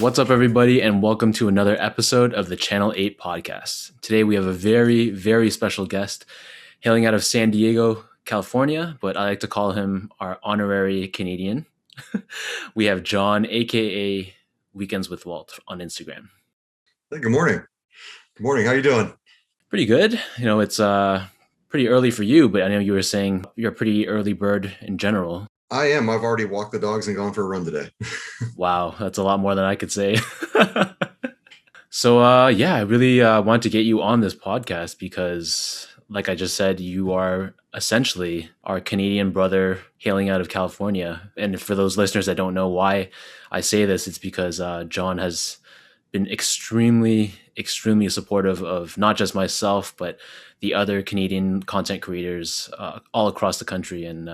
What's up, everybody, and welcome to another episode of the Channel 8 podcast. Today, we have a very, very special guest hailing out of San Diego, California, but I like to call him our honorary Canadian. We have John, aka Weekends with Walt, on Instagram. Hey, good morning. Good morning. How you doing? Pretty good. You know, it's pretty early for you, but I know you were saying you're a pretty early bird in general. I am. I've already walked the dogs and gone for a run today. Wow, that's a lot more than I could say. So, I really want to get you on this podcast because, like I just said, you are essentially our Canadian brother hailing out of California. And for those listeners that don't know why I say this, it's because John has been extremely, extremely supportive of not just myself, but the other Canadian content creators all across the country. And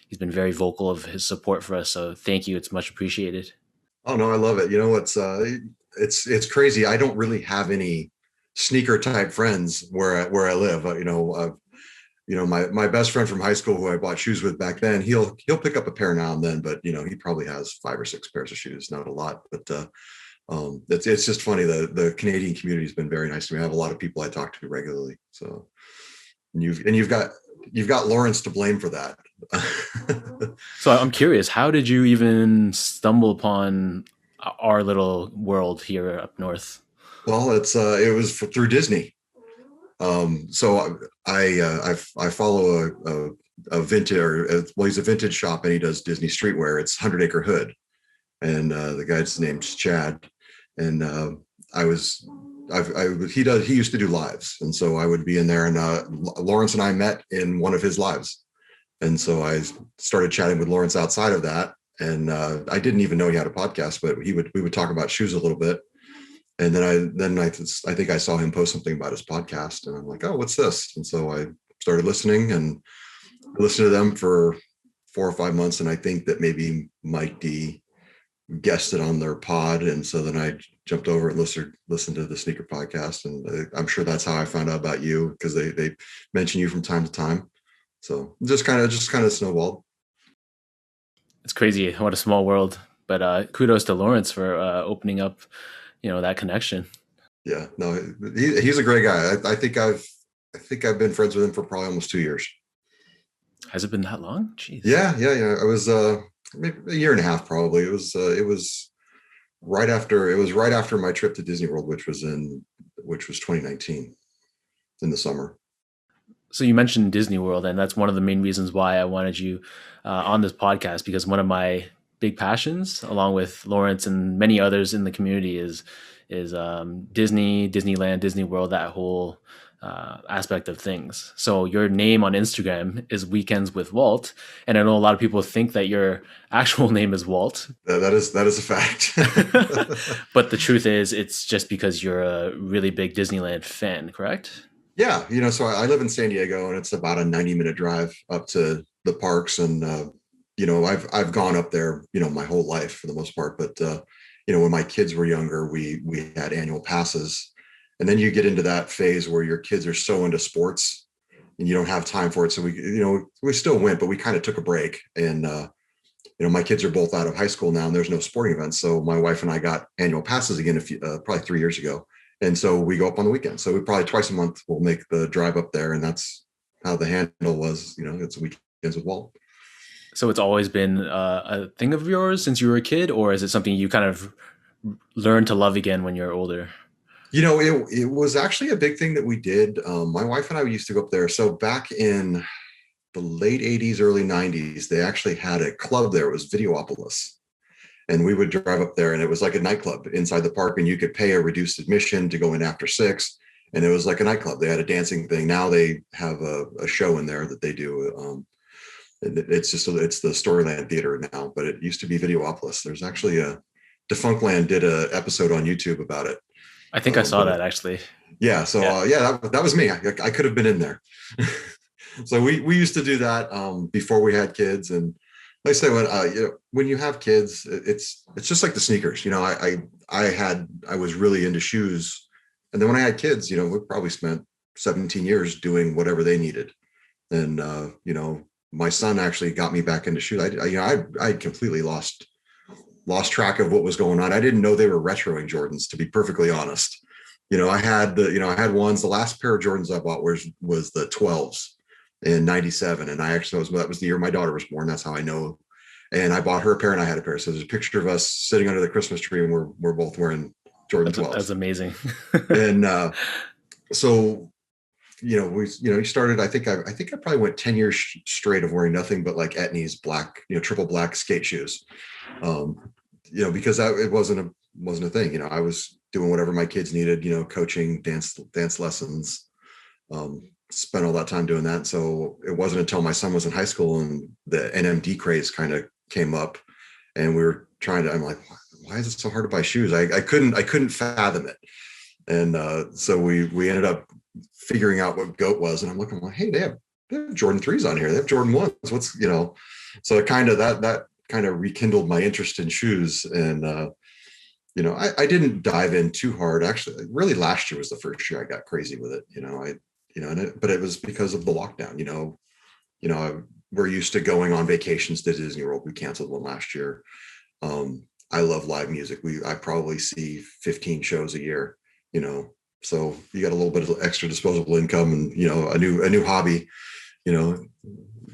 he's been very vocal of his support for us. So thank you. It's much appreciated. Oh no, I love it. You know what's it's crazy. I don't really have any sneaker type friends where I live. My best friend from high school who I bought shoes with back then, he'll pick up a pair now and then, but he probably has 5 or 6 pairs of shoes, not a lot. But it's just funny. The Canadian community has been very nice to me. I have a lot of people I talk to regularly. So you've got Lawrence to blame for that. So I'm curious, how did you even stumble upon our little world here up north? Well, it was through Disney. So I follow a vintage, he's a vintage shop and he does Disney streetwear. It's 100 Acre Hood, and the guy's name's Chad, and he used to do lives, and so I would be in there, and Lawrence and I met in one of his lives, and so I started chatting with Lawrence outside of that, and I didn't even know he had a podcast, but we would talk about shoes a little bit, and then I think I saw him post something about his podcast, and I'm like, oh, what's this? And so I started listening, and I listened to them for 4 or 5 months, and I think that maybe Mike D guested on their pod, and so then I jumped over and listened to the sneaker podcast, and I'm sure that's how I found out about you, because they mention you from time to time. So just kind of snowballed. It's crazy. What a small world. But kudos to Lawrence for opening up, that connection. Yeah, no, he's a great guy. I think I've been friends with him for probably almost 2 years. Has it been that long? Jeez. Yeah. I was maybe a year and a half, probably. It was right after my trip to Disney World, which was 2019 in the summer. So you mentioned Disney World, and that's one of the main reasons why I wanted you on this podcast, because one of my big passions, along with Lawrence and many others in the community, is Disney, Disneyland, Disney World, that whole aspect of things. So your name on Instagram is Weekends with Walt, and I know a lot of people think that your actual name is Walt. That is a fact. But the truth is, it's just because you're a really big Disneyland fan, correct? Yeah, so I live in San Diego, and it's about a 90-minute drive up to the parks, and I've gone up there, my whole life for the most part. But when my kids were younger, we had annual passes, and then you get into that phase where your kids are so into sports, and you don't have time for it. So we still went, but we kind of took a break, and my kids are both out of high school now, and there's no sporting events. So my wife and I got annual passes again probably 3 years ago. And so we go up on the weekend. So we probably twice a month we'll make the drive up there, and that's how the handle was. It's Weekends with Walt. So it's always been a thing of yours since you were a kid, or is it something you kind of learned to love again when you're older? It was actually a big thing that we did. My wife and I used to go up there. So back in the late 80s, early 90s, they actually had a club there. It was Videopolis. And we would drive up there, and it was like a nightclub inside the park, and you could pay a reduced admission to go in after 6. And it was like a nightclub. They had a dancing thing. Now they have a show in there that they do. It's the Storyland Theater now, but it used to be Videopolis. There's actually Defunctland did an episode on YouTube about it. I think I saw that actually. Yeah. So that was me. I could have been in there. So we used to do that before we had kids, and like I say, when you have kids, it's just like the sneakers. I was really into shoes, and then when I had kids, we probably spent 17 years doing whatever they needed, and my son actually got me back into shoes. I completely lost lost track of what was going on. I didn't know they were retroing Jordans, to be perfectly honest. I had ones. The last pair of Jordans I bought was the 12s in '97, and that was the year my daughter was born. That's how I know. And I bought her a pair, and I had a pair. So there's a picture of us sitting under the Christmas tree, and we're both wearing Jordan That's 12s. amazing. And so he started. I think I probably went 10 years straight of wearing nothing but like Etnies black, triple black skate shoes. Because it wasn't a thing. I was doing whatever my kids needed, coaching, dance lessons, spent all that time doing that. So it wasn't until my son was in high school and the NMD craze kind of came up, and I'm like, why is it so hard to buy shoes? I couldn't fathom it. And so we ended up figuring out what GOAT was, and I'm looking like, hey, they have Jordan 3s on here. They have Jordan 1s. So it kind of that kind of rekindled my interest in shoes. And I didn't dive in too hard. Actually, really last year was the first year I got crazy with it. But it was because of the lockdown. We're used to going on vacations to Disney World. We canceled one last year. I love live music. I probably see 15 shows a year. So you got a little bit of extra disposable income, and a new hobby.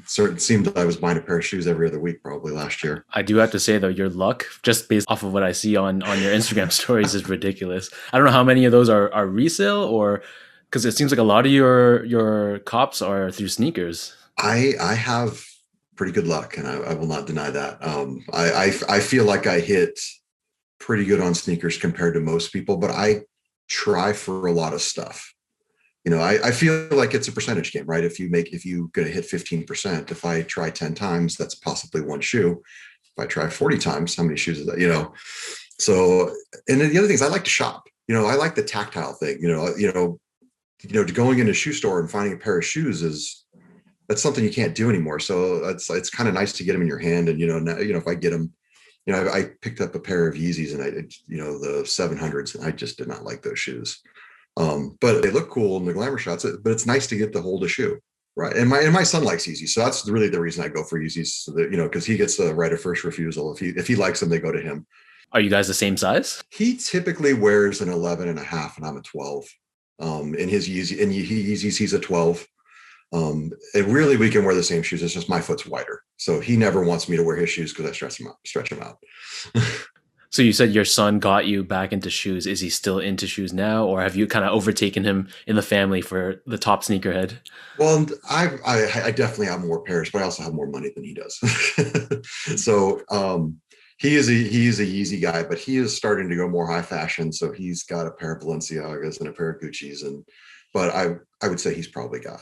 So it seemed that I was buying a pair of shoes every other week probably last year. I do have to say though, your luck, just based off of what I see on your Instagram stories, is ridiculous. I don't know how many of those are resale, or because it seems like a lot of your cops are through sneakers. I have pretty good luck, and I will not deny that. I feel like I hit pretty good on sneakers compared to most people, but I try for a lot of stuff. I feel like it's a percentage game, right? If you going to hit 15%, if I try 10 times, that's possibly one shoe. If I try 40 times, how many shoes is that? So, and then the other things, I like to shop. I like the tactile thing. Going in a shoe store and finding a pair of shoes that's something you can't do anymore. So it's kind of nice to get them in your hand. And if I get them, I picked up a pair of Yeezys, and the 700s, and I just did not like those shoes. But they look cool in the glamour shots, but it's nice to get to hold a shoe. Right. And my son likes Yeezys. So that's really the reason I go for Yeezys, so that, because he gets the right of first refusal. If he likes them, they go to him. Are you guys the same size? He typically wears an 11 and a half, and I'm a 12. In his Yeezy, and Yeezys, he's a 12. And really, we can wear the same shoes. It's just my foot's wider. So he never wants me to wear his shoes because I stretch him out. So you said your son got you back into shoes. Is he still into shoes now, or have you kind of overtaken him in the family for the top sneakerhead? Well, I definitely have more pairs, but I also have more money than he does. So he is a Yeezy guy, but he is starting to go more high fashion. So he's got a pair of Balenciagas and a pair of Gucci's, but I would say he's probably got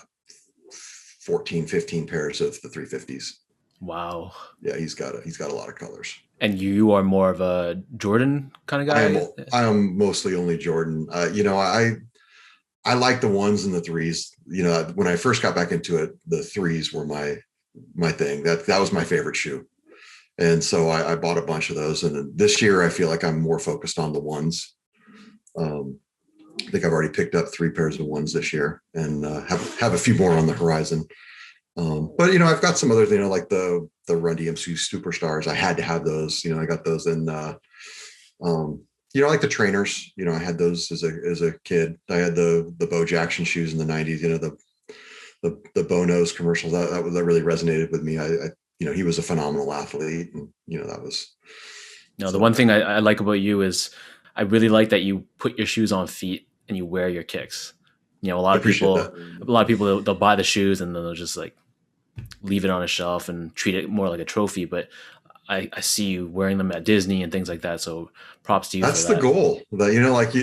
14, 15 pairs of the 350s. Wow. Yeah, he's got a lot of colors. And you are more of a Jordan kind of guy? I am mostly only Jordan. I like the ones and the threes. When I first got back into it, the threes were my thing. That was my favorite shoe. And so I bought a bunch of those. And then this year I feel like I'm more focused on the ones. I think I've already picked up 3 pairs of ones this year, and have a few more on the horizon. But I've got some others, like the Run DMC Superstars. I had to have those. I got those, and I like the trainers. I had those as a kid. I had the Bo Jackson shoes in the '90s. The Bo Nose commercials. That really resonated with me. He was a phenomenal athlete, and that was. No, the one thing I like about you is I really like that you put your shoes on feet and you wear your kicks. A lot of people they'll buy the shoes and then they'll just like leave it on a shelf and treat it more like a trophy. But I see you wearing them at Disney and things like that. So props to you. That's the goal. That like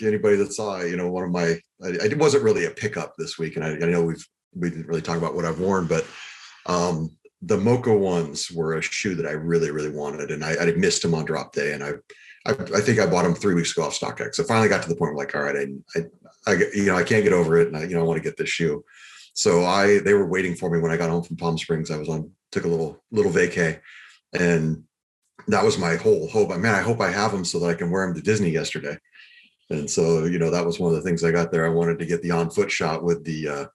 anybody that saw one of my. It wasn't really a pickup this week, and I know we didn't really talk about what I've worn, but the Mocha ones were a shoe that I really, really wanted, and I missed them on drop day, and I think I bought them 3 weeks ago off StockX. I finally got to the point where, like, all right, I can't get over it, and I want to get this shoe. So they were waiting for me when I got home from Palm Springs. Took a little vacay, and that was my whole hope. I hope I have them so that I can wear them to Disney yesterday. And so, that was one of the things I got there. I wanted to get the on foot shot with the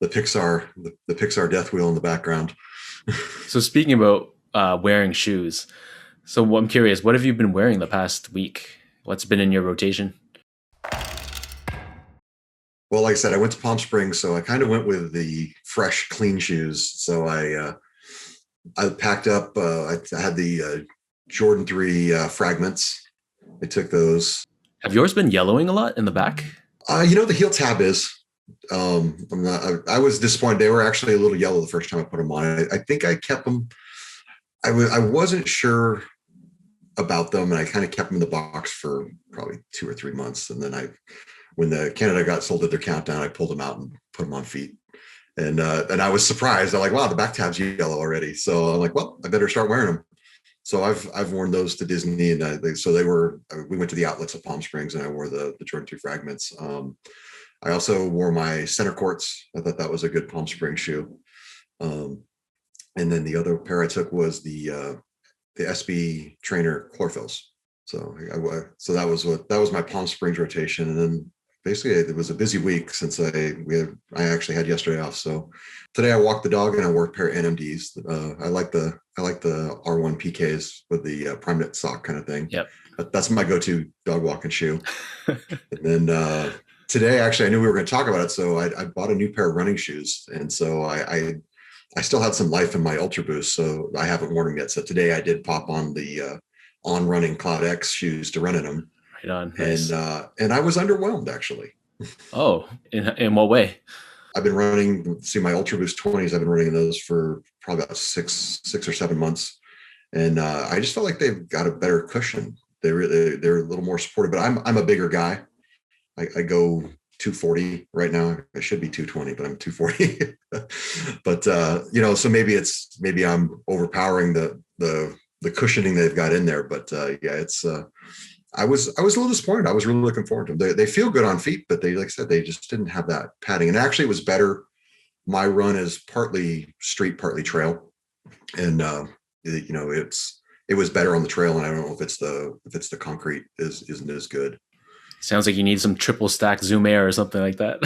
Pixar, the Pixar death wheel in the background. So speaking about wearing shoes, So I'm curious, what have you been wearing the past week? What's been in your rotation? Well, like I said, I went to Palm Springs, so I kind of went with the fresh, clean shoes. So I packed up. I had the Jordan 3 fragments. I took those. Have yours been yellowing a lot in the back? The heel tab is. I'm not. I was disappointed. They were actually a little yellow the first time I put them on. I think I kept them. I wasn't sure about them, and I kind of kept them in the box for probably 2 or 3 months, and then when the Canada got sold at their countdown, I pulled them out and put them on feet. And I was surprised. I'm like, wow, the back tab's yellow already. So I'm like, well, I better start wearing them. So I've worn those to Disney, and we went to the outlets at Palm Springs, and I wore the Jordan 2 fragments. I also wore my center courts. I thought that was a good Palm Springs shoe. Um, and then the other pair I took was the SB Trainer Chlorophylls. So that was my Palm Springs rotation, and then basically it was a busy week since I actually had yesterday off. So today I walked the dog and I wore a pair of NMDs. I like the R1 PKs with the prime knit sock kind of thing. Yep. That's my go-to dog walking shoe. And then today, actually, I knew we were going to talk about it, so I bought a new pair of running shoes, and so I still had some life in my Ultra Boost, so I haven't worn them yet. So today I did pop on the On Running Cloud X shoes to run in them. Right on. Nice. And I was underwhelmed, actually. Oh, in what way? I've been running, my Ultra Boost 20s. I've been running those for probably about six or 7 months, and I just felt like they've got a better cushion. They're a little more supportive. But I'm a bigger guy. I go 240 right now. I should be 220, but I'm 240. But so maybe I'm overpowering the cushioning they've got in there. But it's. I was a little disappointed. I was really looking forward to them. They feel good on feet, but they, like I said, they just didn't have that padding. And actually, it was better. My run is partly street, partly trail, and it was better on the trail. And I don't know if it's the concrete isn't as good. Sounds like you need some triple stack Zoom Air or something like that.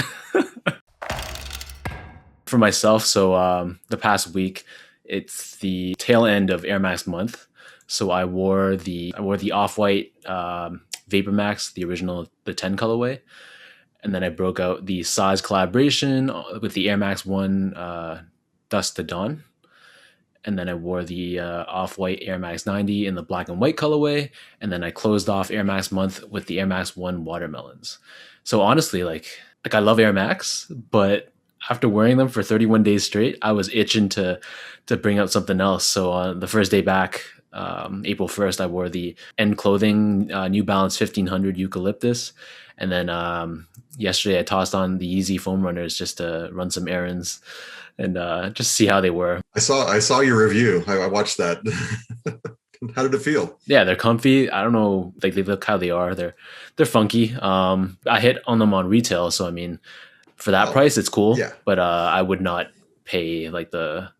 For myself, so the past week, it's the tail end of Air Max month. So I wore the off-white Vapor Max, the original, the 10 colorway. And then I broke out the size collaboration with the Air Max 1 Dusk to Dawn. And then I wore the off-white Air Max 90 in the black and white colorway. And then I closed off Air Max month with the Air Max 1 Watermelons. So honestly, like I love Air Max, but after wearing them for 31 days straight, I was itching to bring out something else. So on the first day back, April 1st, I wore the End Clothing New Balance 1500 Eucalyptus. And then yesterday I tossed on the Yeezy Foam Runners just to run some errands and just see how they were. I saw your review. I watched that. How did it feel? Yeah, they're comfy. I don't know, like they look how they are. They're funky. I hit on them on retail, so I mean, for that price, it's cool. Yeah. But I would not pay like the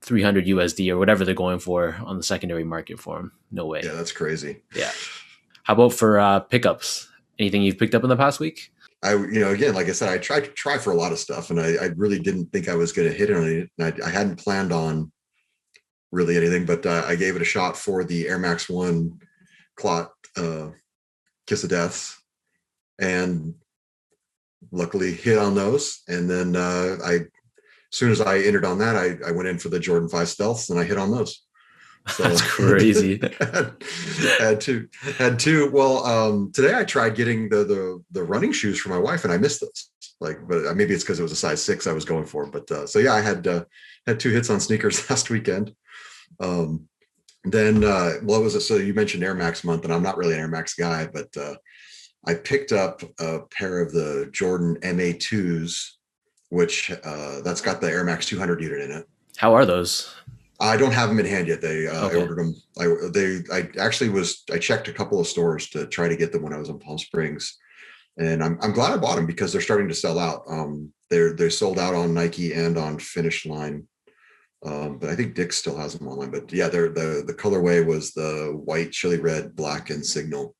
300 USD or whatever they're going for on the secondary market for them. No way. Yeah, that's crazy. Yeah. How about for pickups? Anything you've picked up in the past week? Again, like I said, I tried to try for a lot of stuff, and I really didn't think I was going to hit on it. And I hadn't planned on really anything, but I gave it a shot for the Air Max 1 Clot Kiss of Death, and luckily hit on those. And then as soon as I entered on that, I went in for the Jordan 5 Stealths, and I hit on those. So that's crazy. had two. Well, today I tried getting the running shoes for my wife, and I missed those. But maybe it's because it was a size 6 I was going for. But so yeah, I had 2 hits on sneakers last weekend. Then what was it? So you mentioned Air Max month, and I'm not really an Air Max guy, but I picked up a pair of the Jordan MA2s, which that's got the Air Max 200 unit in it. How are those? I don't have them in hand yet. Okay. I ordered them. I checked a couple of stores to try to get them when I was in Palm Springs, and I'm glad I bought them because they're starting to sell out. They're sold out on Nike and on Finish Line, but I think Dick's still has them online. But yeah, the colorway was the white, chili red, black, and signal.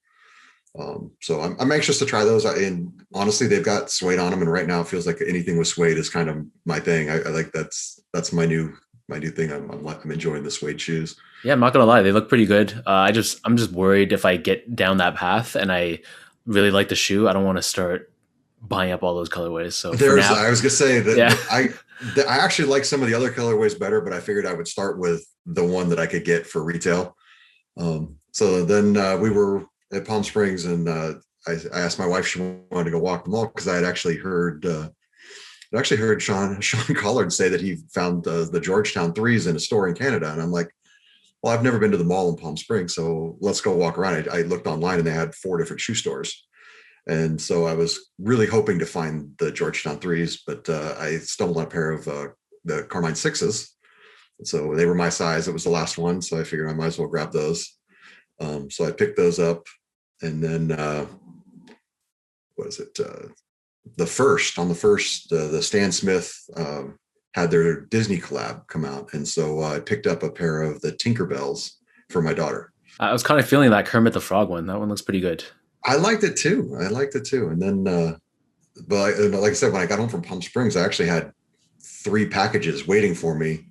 So I'm anxious to try those. And honestly, they've got suede on them, and right now it feels like anything with suede is kind of my thing. I like that's my new my new thing. I'm enjoying the suede shoes. Yeah, I'm not gonna lie, they look pretty good. I'm just worried if I get down that path and I really like the shoe, I don't want to start buying up all those colorways. So for There's, now, I was gonna say yeah. I actually like some of the other colorways better, but I figured I would start with the one that I could get for retail. So then we were at Palm Springs, and I asked my wife if she wanted to go walk the mall because I had actually heard Sean Collard say that he found the Georgetown threes in a store in Canada, and I'm like, well, I've never been to the mall in Palm Springs, so let's go walk around. I looked online, and they had 4 different shoe stores. And so I was really hoping to find the Georgetown threes, but I stumbled on a pair of the Carmine sixes. So they were my size. It was the last one. So I figured I might as well grab those. So I picked those up. And then, what is it? The first, the Stan Smith had their Disney collab come out. And so I picked up a pair of the Tinkerbells for my daughter. I was kind of feeling that Kermit the Frog one. That one looks pretty good. I liked it too. And then, but like I said, when I got home from Palm Springs, I actually had 3 packages waiting for me.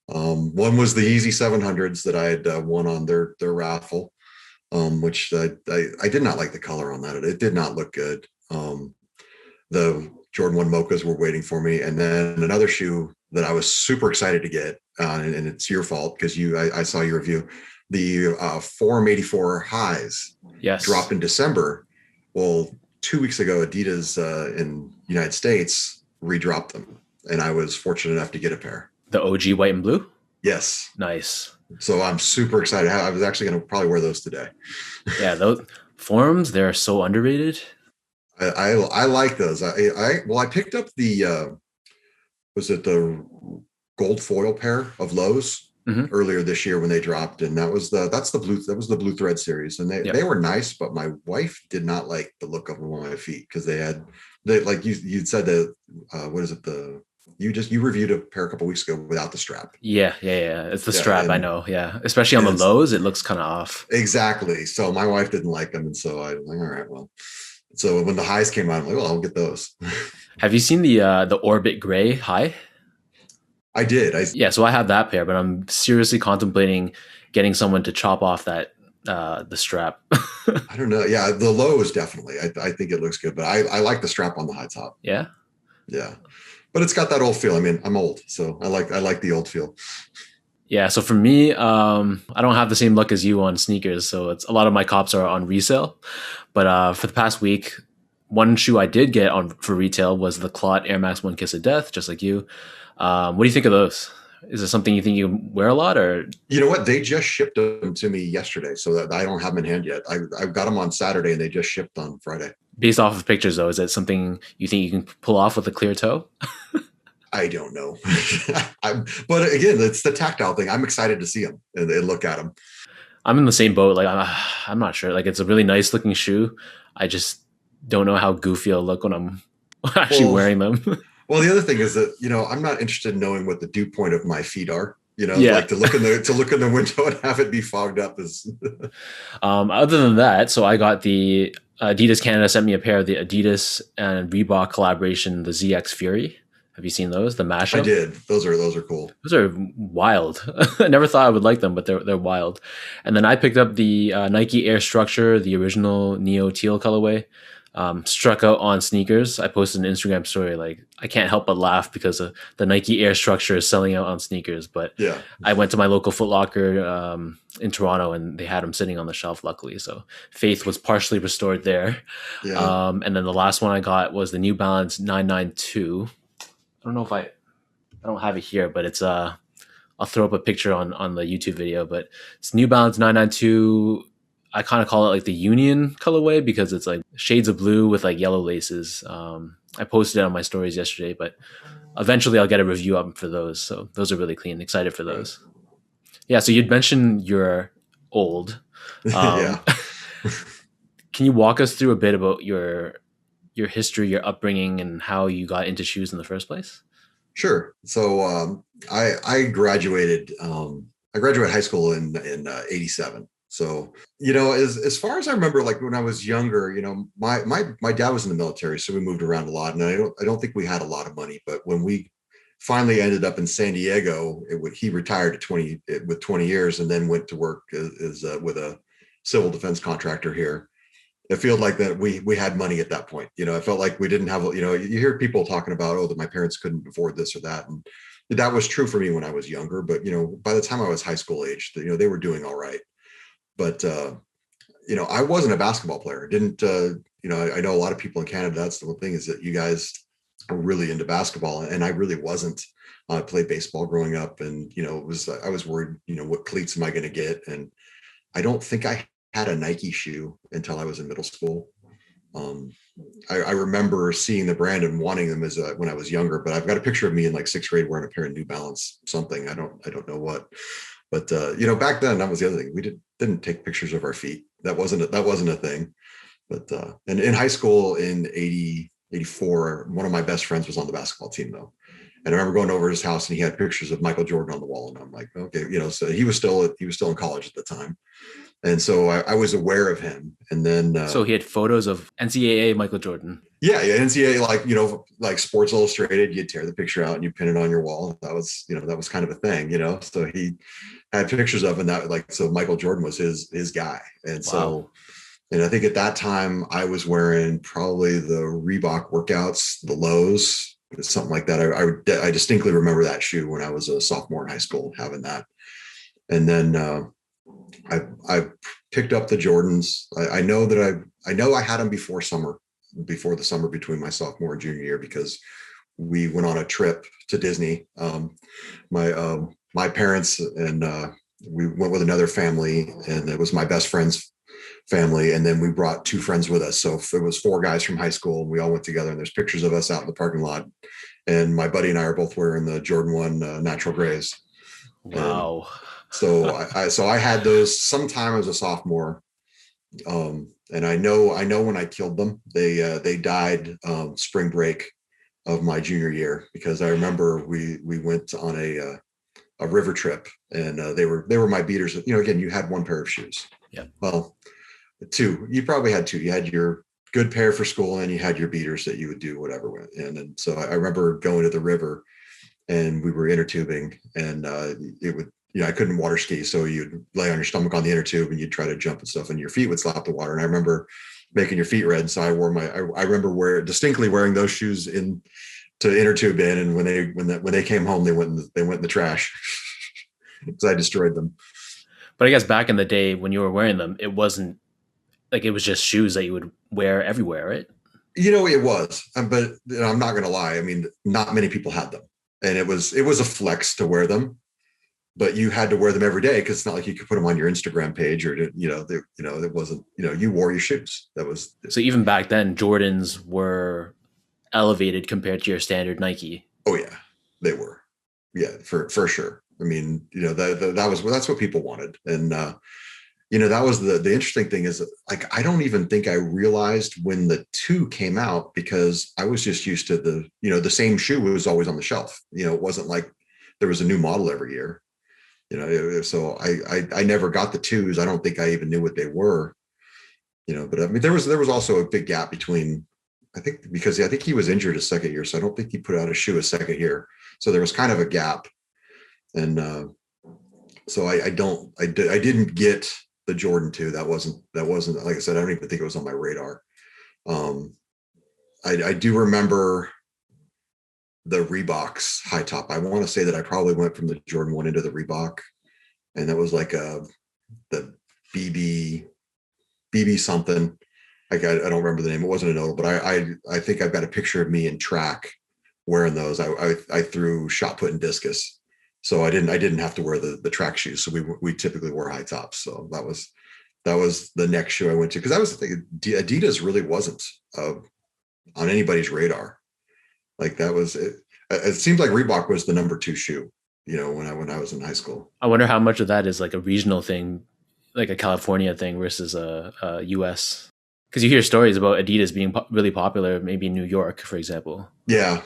One was the Easy 700s that I had won on their raffle, which I did not like the color on that. It did not look good. The Jordan 1 Mochas were waiting for me. And then another shoe that I was super excited to get, and it's your fault because I saw your review, the Forum 84 highs. Yes. Dropped in December. Well, 2 weeks ago, Adidas in the United States redropped them, and I was fortunate enough to get a pair. The OG white and blue? Yes. Nice. So I'm super excited. I was actually going to probably wear those today. Yeah, those Forums, they're so underrated. I like those. I picked up the was it the gold foil pair of lows earlier this year when they dropped, and that was the blue thread series, and they were nice, but my wife did not like the look of them on my feet because they like you said that what is it, you reviewed a pair a couple weeks ago without the strap. Yeah, it's the strap. I know. Yeah, especially on the lows, it looks kind of off. Exactly. So my wife didn't like them, and so I was like, all right, well. So when the highs came out, I'm like, well, I'll get those. Have you seen the Orbit Gray high? I did. Yeah, so I have that pair, but I'm seriously contemplating getting someone to chop off that the strap. I don't know. Yeah, the lows definitely. I think it looks good, but I like the strap on the high top. Yeah. Yeah. But it's got that old feel. I mean, I'm old, so I like the old feel. Yeah, so for me, I don't have the same luck as you on sneakers, so a lot of my cops are on resale. But for the past week, one shoe I did get for retail was the Clot Air Max 1 Kiss of Death, just like you. What do you think of those? Is it something you think you wear a lot, or? You know what? They just shipped them to me yesterday, so that I don't have them in hand yet. I got them on Saturday, and they just shipped on Friday. Based off of pictures, though, is it something you think you can pull off with a clear toe? I don't know. But again, it's the tactile thing. I'm excited to see them and look at them. I'm in the same boat. Like, I'm not sure. Like, it's a really nice looking shoe. I just don't know how goofy I'll look when I'm actually wearing them. Well, the other thing is that, I'm not interested in knowing what the dew point of my feet are. Like to look in the window and have it be fogged up is. Other than that, so I got the Adidas Canada sent me a pair of the Adidas and Reebok collaboration, the ZX Fury. Have you seen those? The mashup? I did. Those are cool. Those are wild. I never thought I would like them, but they're wild. And then I picked up the Nike Air Structure, the original Neo Teal colorway. Struck out on sneakers. I posted an Instagram story. Like, I can't help but laugh because the Nike Air Structure is selling out on sneakers. But yeah, I went to my local Foot Locker in Toronto, and they had them sitting on the shelf, luckily. So faith was partially restored there. Yeah. And then the last one I got was the New Balance 992. I don't know if I don't have it here, but it's I'll throw up a picture on the YouTube video, but it's New Balance 992. I kind of call it like the Union colorway because it's like shades of blue with like yellow laces. I posted it on my stories yesterday, but eventually I'll get a review up for those. So those are really clean. Excited for those. Yeah. So you'd mentioned you're old. Yeah. Can you walk us through a bit about your history, your upbringing, and how you got into shoes in the first place? Sure. So I graduated. I graduated high school in '87. So as far as I remember, like when I was younger, my dad was in the military, so we moved around a lot, and I don't think we had a lot of money. But when we finally ended up in San Diego. He retired at 20 years, and then went to work with a civil defense contractor here. It felt like that we had money at that point. I felt like we didn't have, you hear people talking about, oh, that my parents couldn't afford this or that. And that was true for me when I was younger, but, by the time I was high school age, they were doing all right. But, I wasn't a basketball player. Didn't, I know a lot of people in Canada, that's the one thing, is that you guys are really into basketball, and I really wasn't. I played baseball growing up, and, I was worried, what cleats am I going to get? And I don't think I had a Nike shoe until I was in middle school. I remember seeing the brand and wanting them when I was younger, but I've got a picture of me in like sixth grade wearing a pair of New Balance something. I don't know what, but back then, that was the other thing. We didn't take pictures of our feet. That wasn't a thing. But and in high school in 84, one of my best friends was on the basketball team though. And I remember going over his house and he had pictures of Michael Jordan on the wall. And I'm like, okay, so he was still in college at the time. And so I was aware of him. And then so he had photos of NCAA Michael Jordan. Yeah, NCAA, like Sports Illustrated, you'd tear the picture out and you pin it on your wall. That was, that was kind of a thing, So he had pictures of, and that, so Michael Jordan was his guy. And wow. So, and I think at that time I was wearing probably the Reebok workouts, the lows, something like that. I distinctly remember that shoe when I was a sophomore in high school, having that. And then I picked up the Jordans. I know I had them before the summer between my sophomore and junior year, because we went on a trip to Disney. My parents and we went with another family, and it was my best friend's family. And then we brought two friends with us. So it was four guys from high school, and we all went together, and there's pictures of us out in the parking lot. And my buddy and I are both wearing the Jordan 1 natural grays. Wow. And so I had those sometime as a sophomore. And I know when I killed them, they died spring break of my junior year, because I remember we went on a river trip, and they were my beaters. Again, you had one pair of shoes. Yeah. Well, two. You probably had two. You had your good pair for school, and you had your beaters that you would do whatever with. And so I remember going to the river, and we were inner tubing, and it would. I couldn't water ski. So you'd lay on your stomach on the inner tube and you'd try to jump and stuff, and your feet would slap the water. And I remember making your feet red. So I remember distinctly wearing those shoes in to inner tube in. And when they came home, they went in the trash because I destroyed them. But I guess back in the day when you were wearing them, it wasn't like, it was just shoes that you would wear everywhere, right? It was, but I'm not going to lie. I mean, not many people had them, and it was a flex to wear them. But you had to wear them every day, because it's not like you could put them on your Instagram page, or it wasn't, you wore your shoes. That was. So even back then, Jordans were elevated compared to your standard Nike. Oh yeah, they were. Yeah, for sure. I mean, that's what people wanted. And, that was the interesting thing, is like, I don't even think I realized when the 2 came out, because I was just used to the same shoe was always on the shelf. It wasn't like there was a new model every year. So I never got the 2s. I don't think I even knew what they were, but I mean, there was also a big gap between, I think, because I think he was injured his second year. So I don't think he put out a shoe his second year. So there was kind of a gap. And so I didn't get the Jordan 2. That wasn't, like I said, I don't even think it was on my radar. I do remember the Reeboks high top. I want to say that I probably went from the Jordan 1 into the Reebok, and that was like the BB something. Like I don't remember the name. It wasn't a notable, but I think I've got a picture of me in track wearing those. I threw shot put and discus, so I didn't have to wear the track shoes. So we typically wore high tops. So that was the next shoe I went to, because I was thinking Adidas really wasn't on anybody's radar. Like that was it. It seemed like Reebok was the number 2 shoe, when I was in high school. I wonder how much of that is like a regional thing, like a California thing versus a US. Because you hear stories about Adidas being really popular, maybe in New York, for example. Yeah,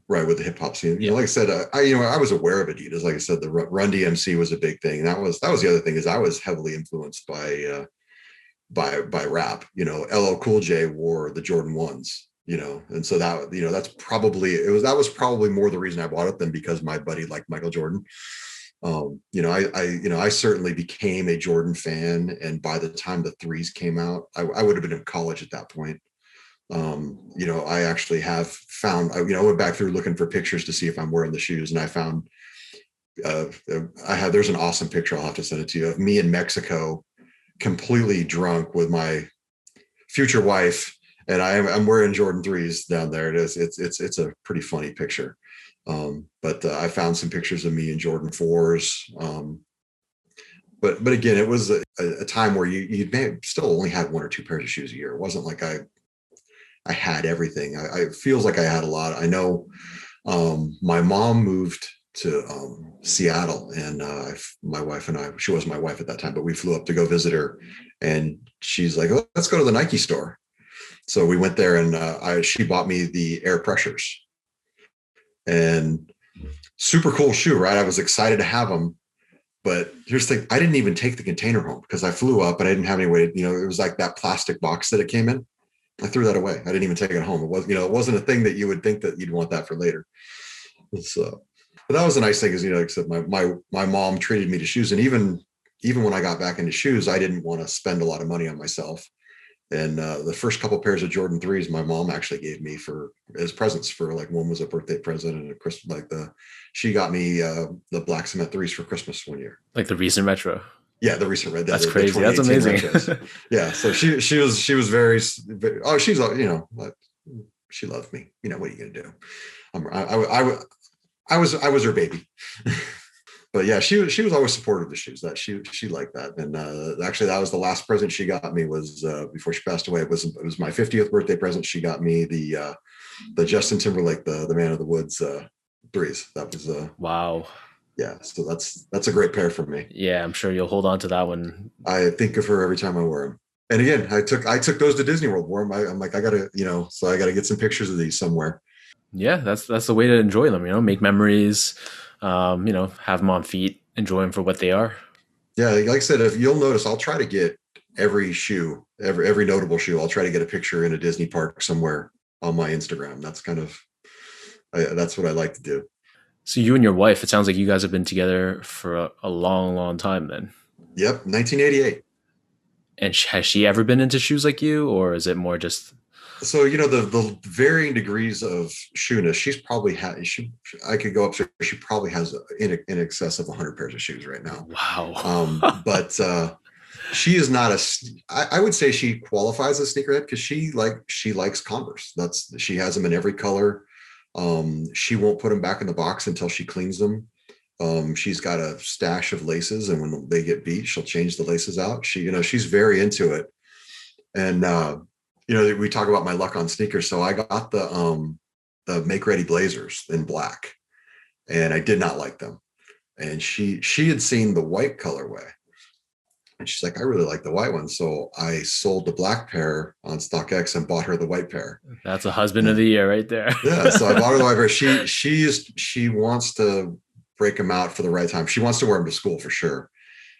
right, with the hip hop scene. Like I said, I was aware of Adidas. Like I said, the Run DMC was a big thing. That was the other thing, is I was heavily influenced by rap. LL Cool J wore the Jordan 1s. and so that, that was probably more the reason I bought it than because my buddy liked Michael Jordan. I certainly became a Jordan fan, and by the time the threes came out, I would have been in college at that point. I actually have found, I went back through looking for pictures to see if I'm wearing the shoes, and I found, there's an awesome picture, I'll have to send it to you, of me in Mexico, completely drunk with my future wife, and I'm wearing Jordan 3s down there. It's a pretty funny picture. But I found some pictures of me in Jordan 4s. But again, it was a time where you may still only had one or two pairs of shoes a year. It wasn't like I had everything. It feels like I had a lot. I know my mom moved to Seattle, and my wife and I, she wasn't my wife at that time, but we flew up to go visit her, and she's like, "Oh, let's go to the Nike store." So we went there, and she bought me the Air Pressures, and super cool shoe, right? I was excited to have them, but here's the thing: I didn't even take the container home because I flew up and I didn't have any way. It was like that plastic box that it came in. I threw that away. I didn't even take it home. It was, it wasn't a thing that you would think that you'd want that for later. So, but that was a nice thing, is, except my mom treated me to shoes, and even when I got back into shoes, I didn't want to spend a lot of money on myself. And the first couple of pairs of Jordan 3s, my mom actually gave me as presents, for like, one was a birthday present and a Christmas, she got me the black cement 3s for Christmas one year. Like the recent retro. Yeah, the recent red. That's crazy. That's amazing. Yeah, so she was very, oh, she's, she loved me. What are you gonna do? I was her baby. But yeah, she was always supportive of the shoes. That she liked that. And actually, that was the last present she got me, was before she passed away. It was my 50th birthday present. She got me the Justin Timberlake, the Man of the Woods 3s. That was wow. Yeah, so that's a great pair for me. Yeah, I'm sure you'll hold on to that one. I think of her every time I wear them. And again, I took those to Disney World, wore them. I'm like, I gotta, so I gotta get some pictures of these somewhere. Yeah, that's the way to enjoy them. Make memories. Have them on feet, enjoy them for what they are. Yeah, like I said, if you'll notice, I'll try to get every shoe, every notable shoe. I'll try to get a picture in a Disney park somewhere on my Instagram. That's that's what I like to do. So you and your wife, it sounds like you guys have been together for a long, long time then. Yep, 1988. And has she ever been into shoes like you, or is it more just... So, the varying degrees of shoeness, she's probably I could go up to, she probably has in excess of 100 pairs of shoes right now. Wow. But she is not I would say she qualifies as sneakerhead, because she likes Converse. She has them in every color. She won't put them back in the box until she cleans them. She's got a stash of laces, and when they get beat, she'll change the laces out. She's very into it. And, we talk about my luck on sneakers. So I got the Make Ready Blazers in black, and I did not like them. And she had seen the white colorway, and she's like, I really like the white one. So I sold the black pair on StockX and bought her the white pair. That's a husband of the year right there. Yeah. So I bought her the white pair. She wants to break them out for the right time. She wants to wear them to school for sure,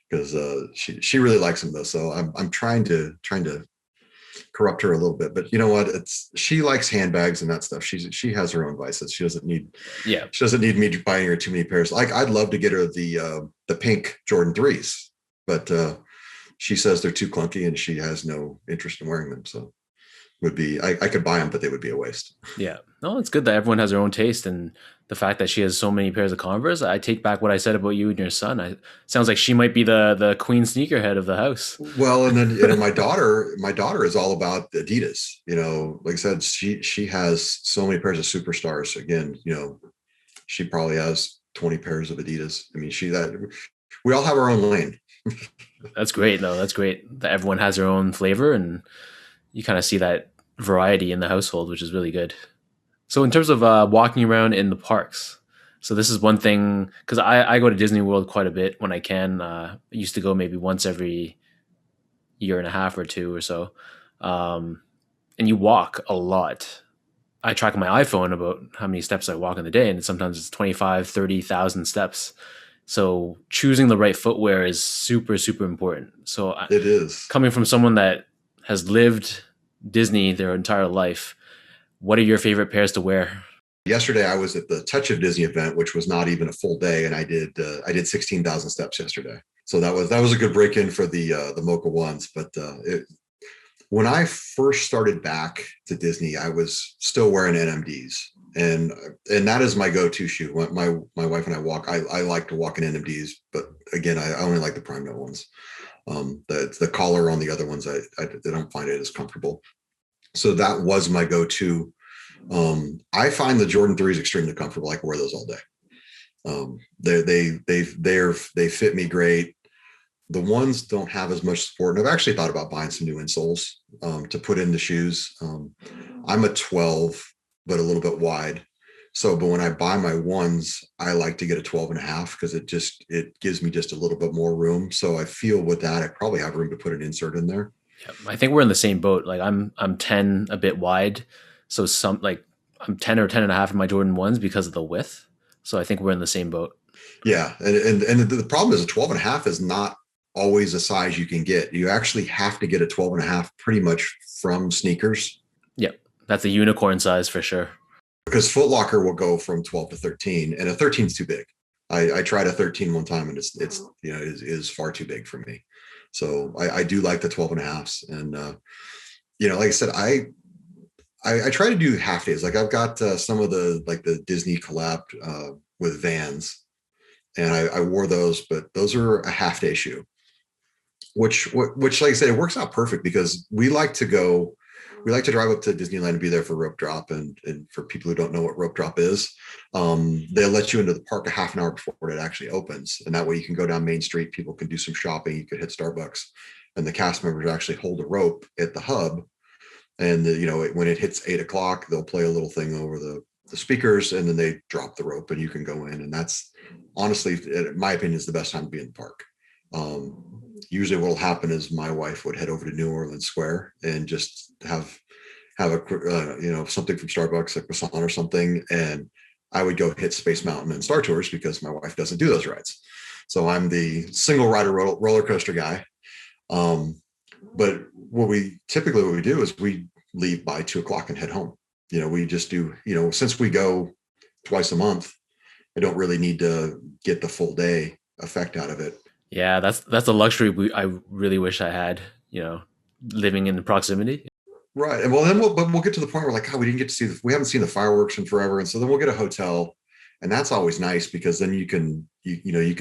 because she really likes them though. So I'm trying to corrupt her a little bit, but you know what? She likes handbags and that stuff. She has her own vices. She doesn't need me buying her too many pairs. Like, I'd love to get her the pink Jordan 3s, but she says they're too clunky and she has no interest in wearing them. So I could buy them, but they would be a waste. Yeah. No, it's good that everyone has their own taste, and the fact that she has so many pairs of Converse, I take back what I said about you and your son. Sounds like she might be the queen sneakerhead of the house. Well, and then my daughter is all about Adidas. Like I said, she has so many pairs of Superstars. Again, she probably has 20 pairs of Adidas. I mean, we all have our own lane. That's great, though. That's great that everyone has their own flavor, and you kind of see that variety in the household, which is really good. So in terms of walking around in the parks, so this is one thing, because I go to Disney World quite a bit when I can. I used to go maybe once every year and a half or two or so. And you walk a lot. I track on my iPhone about how many steps I walk in the day, and sometimes it's 25, 30,000 steps. So choosing the right footwear is super, super important. So it is. Coming from someone that has lived Disney their entire life, What are your favorite pairs to wear? Yesterday, I was at the Touch of Disney event, which was not even a full day, and I did 16,000 steps yesterday. So that was a good break in for the Mocha ones. But when I first started back to Disney, I was still wearing NMDs, and that is my go-to shoe. My wife and I walk. I like to walk in NMDs, but again, I only like the Prime Note ones. The collar on the other ones, I don't find it as comfortable. So that was my go-to. I find the Jordan 3s extremely comfortable. I can wear those all day. They fit me great. The ones don't have as much support. And I've actually thought about buying some new insoles to put in the shoes. I'm a 12, but a little bit wide. So, but when I buy my ones, I like to get a 12 and a half because it gives me just a little bit more room. So I feel with that, I probably have room to put an insert in there. Yeah, I think we're in the same boat. Like I'm 10 a bit wide. So I'm 10 or 10 and a half in my Jordan 1s because of the width. So I think we're in the same boat. Yeah. And the problem is a 12 and a half is not always a size you can get. You actually have to get a 12 and a half pretty much from sneakers. Yep. That's a unicorn size for sure. Because Foot Locker will go from 12 to 13 and a 13 is too big. I tried a 13 one time and it's is far too big for me. So I do like the 12 and a halves. And, like I said, I try to do half days. Like I've got some of the Disney collab with Vans, and I wore those, but those are a half day shoe, which like I said, it works out perfect because we like to drive up to Disneyland and be there for rope drop. And for people who don't know what rope drop is, they'll let you into the park a half an hour before it actually opens. And that way you can go down Main Street. People can do some shopping. You could hit Starbucks, and the cast members actually hold a rope at the hub. And when it hits 8 o'clock, they'll play a little thing over the speakers, and then they drop the rope, and you can go in. And that's honestly, in my opinion, is the best time to be in the park. Usually, what will happen is my wife would head over to New Orleans Square and just have a something from Starbucks, a croissant or something, and I would go hit Space Mountain and Star Tours because my wife doesn't do those rides. So I'm the single rider roller coaster guy. But what we do is we leave by 2 o'clock and head home. We just do, since we go twice a month, I don't really need to get the full day effect out of it. Yeah, that's a luxury I really wish I had, living in the proximity. Right. And well, then we'll get to the point where we didn't get to see we haven't seen the fireworks in forever. And so then we'll get a hotel, and that's always nice because then you can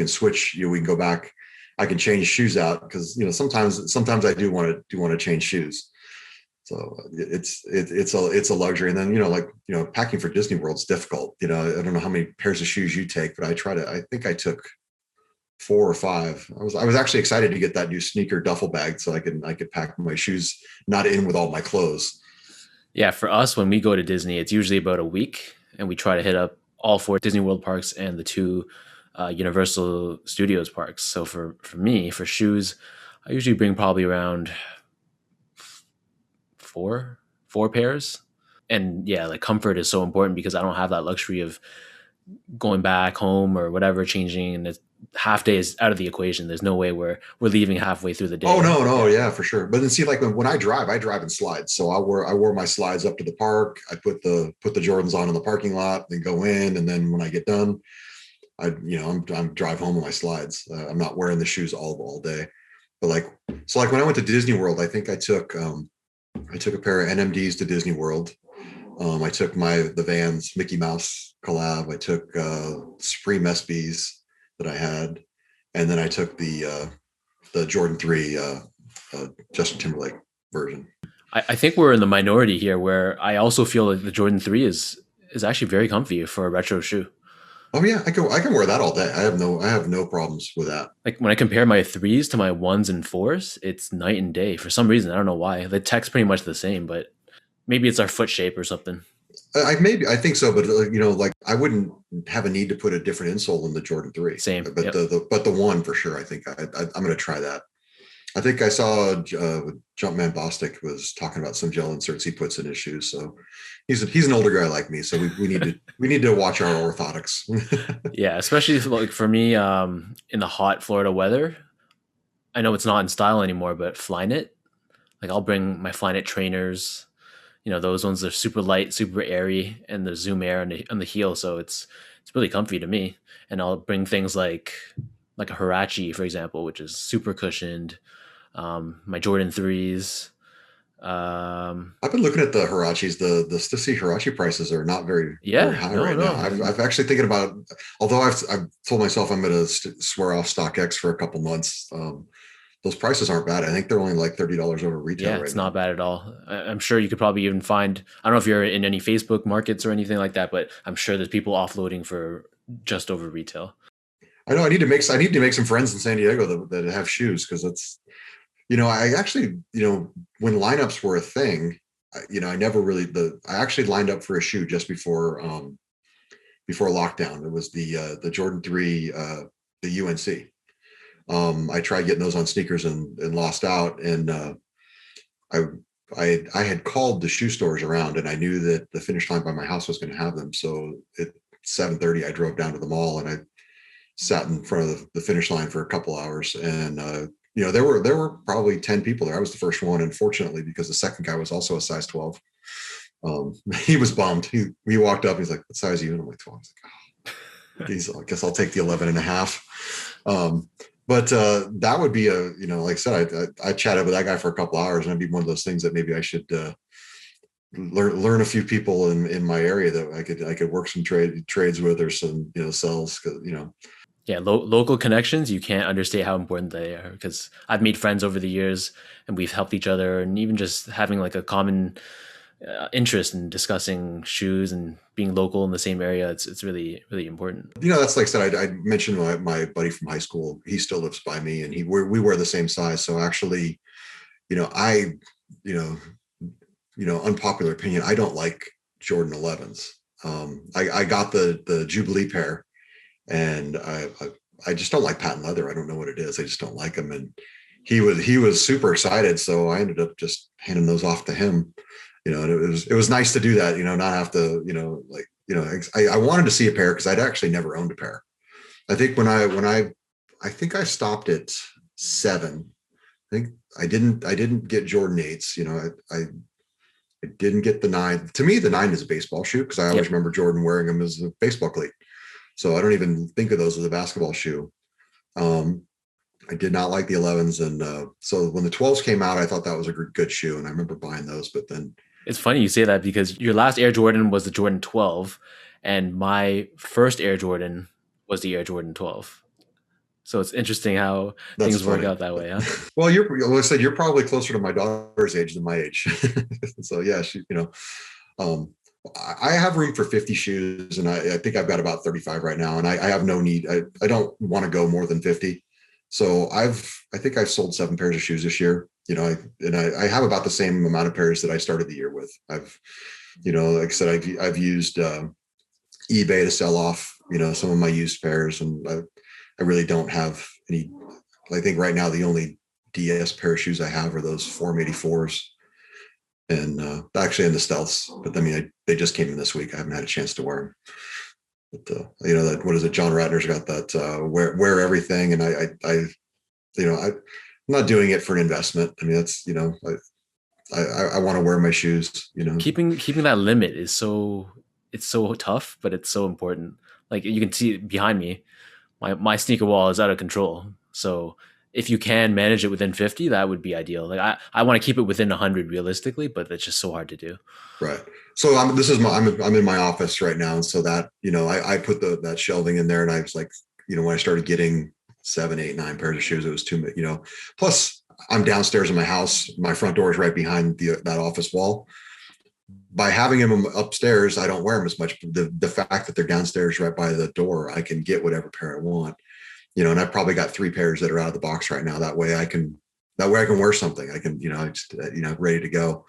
switch, we can go back. I can change shoes out because sometimes I do want to change shoes. So it's a luxury. And then packing for Disney World's difficult. I don't know how many pairs of shoes you take, but I think I took 4 or 5. I was actually excited to get that new sneaker duffel bag so I could pack my shoes not in with all my clothes. Yeah, for us when we go to Disney, it's usually about a week, and we try to hit up all 4 Disney World parks and the 2 Universal Studios parks. So for me, for shoes, I usually bring probably around four pairs. And yeah, like comfort is so important because I don't have that luxury of going back home or whatever, changing, and it's half day is out of the equation. There's no way we're leaving halfway through the day. Oh no, yeah, for sure. But then see, like when I drive in slides. So I wore my slides up to the park. I put the Jordans on in the parking lot, then go in, and then when I get done, I'm drive home with my slides. I'm not wearing the shoes all day. But when I went to Disney World, I think I took a pair of NMDs to Disney World. I took the Vans Mickey Mouse collab. I took Supreme SBs that I had, and then I took the Jordan 3 Justin Timberlake version. I think we're in the minority here, where I also feel like the Jordan 3 is actually very comfy for a retro shoe. Oh yeah, I can wear that all day. I have no problems with that. Like when I compare my 3s to my 1s and 4s, it's night and day. For some reason, I don't know why. The tech's pretty much the same, but maybe it's our foot shape or something. I think so, but I wouldn't have a need to put a different insole in the Jordan 3. Same, but yep. the 1 for sure. I think I'm going to try that. I think I saw Jumpman Bostic was talking about some gel inserts he puts in his shoes. So he's an older guy like me, so we need to watch our orthotics. Yeah, especially like for me, in the hot Florida weather. I know it's not in style anymore, but Flyknit, like I'll bring my Flyknit trainers, those ones are super light, super airy, and the Zoom Air on the heel, so it's really comfy to me. And I'll bring things like a Hirachi, for example, which is super cushioned. My Jordan threes. I've been looking at the Hirachis. The Stussy Hirachi prices are not very Yeah, high no, right now. no, I've actually thinking about, although I've told myself I'm going to swear off StockX for a couple months. Those prices aren't bad. I think they're only like $30 over retail yeah, right it's not now. bad at all. I'm sure you could probably even find. I don't know if you're in any Facebook markets or anything like that, but I'm sure there's people offloading for just over retail. I know I need to make some friends in San Diego that have shoes, because that's, I actually, when lineups were a thing, I never really I actually lined up for a shoe just before lockdown. It was the Jordan 3, the UNC. I tried getting those on sneakers and lost out. And I I had called the shoe stores around, and I knew that the finish line by my house was going to have them. So at 7:30, I drove down to the mall and I sat in front of the finish line for a couple hours. And there were probably 10 people there. I was the first one, unfortunately, because the second guy was also a size 12. He was bummed. He walked up. He's like, "What size are you?" And I'm like, 12. I was like, I guess I'll take the 11 and a half. But that would be like I said, I chatted with that guy for a couple hours, and it'd be one of those things that maybe I should learn a few people in my area that I could work some trades with, or some sells, because. Yeah, local connections, you can't understate how important they are, because I've made friends over the years and we've helped each other, and even just having like a common interest in discussing shoes and being local in the same area, it's really, really important. That's like I said, I mentioned my buddy from high school. He still lives by me, and we wear the same size. So actually, I, unpopular opinion, I don't like Jordan 11s. I got the Jubilee pair, and I just don't like patent leather. I don't know what it is. I just don't like them. And he was super excited, so I ended up just handing those off to him. And it was nice to do that. Not have to. I wanted to see a pair, because I'd actually never owned a pair. I think I think I stopped at 7. I think I didn't get Jordan 8s. I didn't get the 9. To me, the 9 is a baseball shoe, because I always remember Jordan wearing them as a baseball cleat. So I don't even think of those as a basketball shoe. I did not like the 11s. And so when the 12s came out, I thought that was a good shoe. And I remember buying those, but then. It's funny you say that, because your last Air Jordan was the Jordan 12, and my first Air Jordan was the Air Jordan 12. So it's interesting how things work out that way, huh? Well, like I said, you're probably closer to my daughter's age than my age. So yeah, I have room for 50 shoes, and I think I've got about 35 right now, and I have no need. I don't want to go more than 50. So I think I've sold 7 pairs of shoes this year. I have about the same amount of pairs that I started the year with. I've, like I said, I've used eBay to sell off, some of my used pairs, and I really don't have any. I think right now the only DS pair of shoes I have are those Form 84s, and actually in the Stealths. But I mean, they just came in this week. I haven't had a chance to wear them. But that, what is it? John Ratner's got that wear everything, and I'm not doing it for an investment. I mean, that's I want to wear my shoes. Keeping that limit is it's so tough, but it's so important. Like, you can see behind me, my sneaker wall is out of control. So if you can manage it within 50, that would be ideal. Like, I want to keep it within 100 realistically, but it's just so hard to do. Right. So I'm in my office right now. And so that, I put that shelving in there, and I was like, when I started getting 7, 8, 9 pairs of shoes, it was too much, plus I'm downstairs in my house. My front door is right behind that office wall. By having them upstairs, I don't wear them as much. The fact that they're downstairs right by the door, I can get whatever pair I want, and I've probably got 3 pairs that are out of the box right now. That way I can wear something. I can, just, ready to go.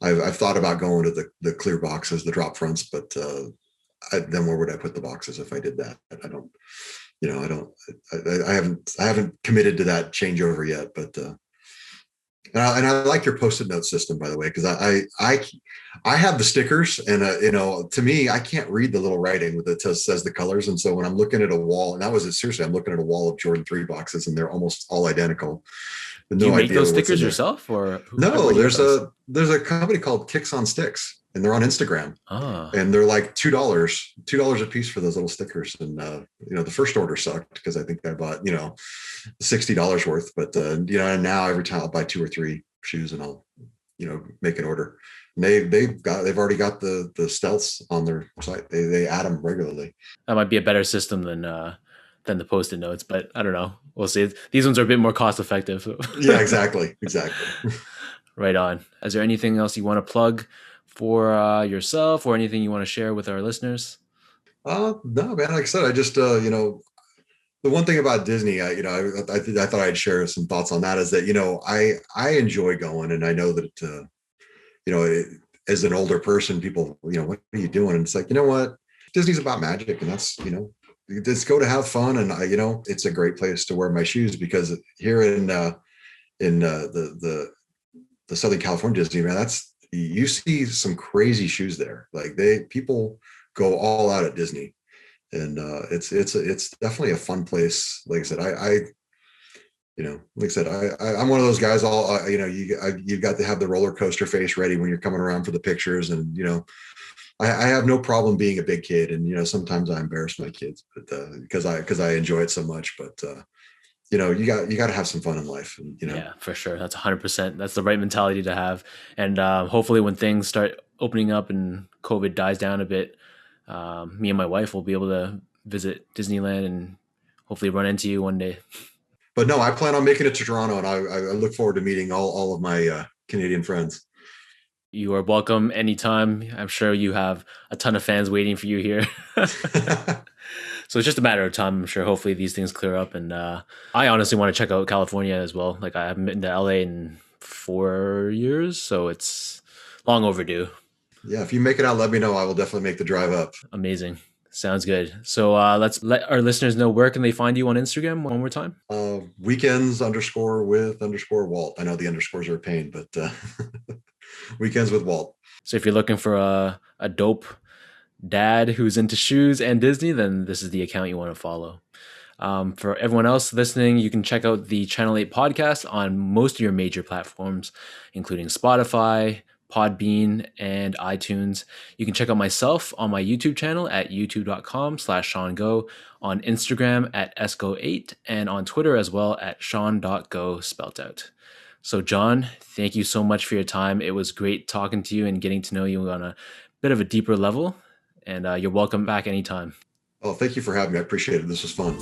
I've thought about going to the clear boxes, the drop fronts, but then where would I put the boxes if I did that? I haven't committed to that changeover yet, but and I like your Post-it note system, by the way, because I have the stickers, and to me, I can't read the little writing that says the colors, and so when I'm looking at a wall, and that was it, seriously, I'm looking at a wall of Jordan 3 boxes, and they're almost all identical. Do you No make idea those what's in stickers there. yourself, or where No, do you get those? there's a company called Kicks on Sticks, and they're on Instagram, Ah, and they're like $2 a piece for those little stickers. And the first order sucked because I think I bought $60 worth, but and now every time I'll buy 2 or 3 shoes and I'll make an order. And they've already got the stealths on their site. They add them regularly. that might be a better system than the post-it notes, but I don't know. We'll see. These ones are a bit more cost effective. So. Yeah, exactly. Right on. Is there anything else you want to plug for yourself, or anything you want to share with our listeners? No, man. Like I said, I just the one thing about Disney, I thought I'd share some thoughts on that is that I enjoy going, and I know that as an older person, people what are you doing? And it's like what, Disney's about magic, and that's just go to have fun, and it's a great place to wear my shoes because here in the Southern California Disney, man, you see some crazy shoes there. Like people go all out at Disney, and it's definitely a fun place. Like I said, I'm one of those guys. You've got to have the roller coaster face ready when you're coming around for the pictures, and I have no problem being a big kid, and sometimes I embarrass my kids, but because I enjoy it so much. But you got to have some fun in life, and Yeah, for sure. That's 100%. That's the right mentality to have. And hopefully, when things start opening up and COVID dies down a bit, me and my wife will be able to visit Disneyland and hopefully run into you one day. But no, I plan on making it to Toronto, and I look forward to meeting all of my Canadian friends. You are welcome anytime. I'm sure you have a ton of fans waiting for you here. So it's just a matter of time. I'm sure hopefully these things clear up. And I honestly want to check out California as well. Like I haven't been to LA in 4 years, so it's long overdue. Yeah, if you make it out, let me know. I will definitely make the drive up. Amazing. Sounds good. So let's let our listeners know, where can they find you on Instagram one more time? Weekends _ Walt. I know the underscores are a pain, but weekends with Walt. So if you're looking for a dope dad who's into shoes and Disney, then this is the account you want to follow. For everyone else listening, you can check out the Channel 8 podcast on most of your major platforms, including Spotify, Podbean, and iTunes. You can check out myself on my YouTube channel at youtube.com/SeanGo, on Instagram at esgo8, and on Twitter as well at Sean.go spelt out. So John, thank you so much for your time. It was great talking to you and getting to know you on a bit of a deeper level. And you're welcome back anytime. Oh, thank you for having me. I appreciate it. This was fun.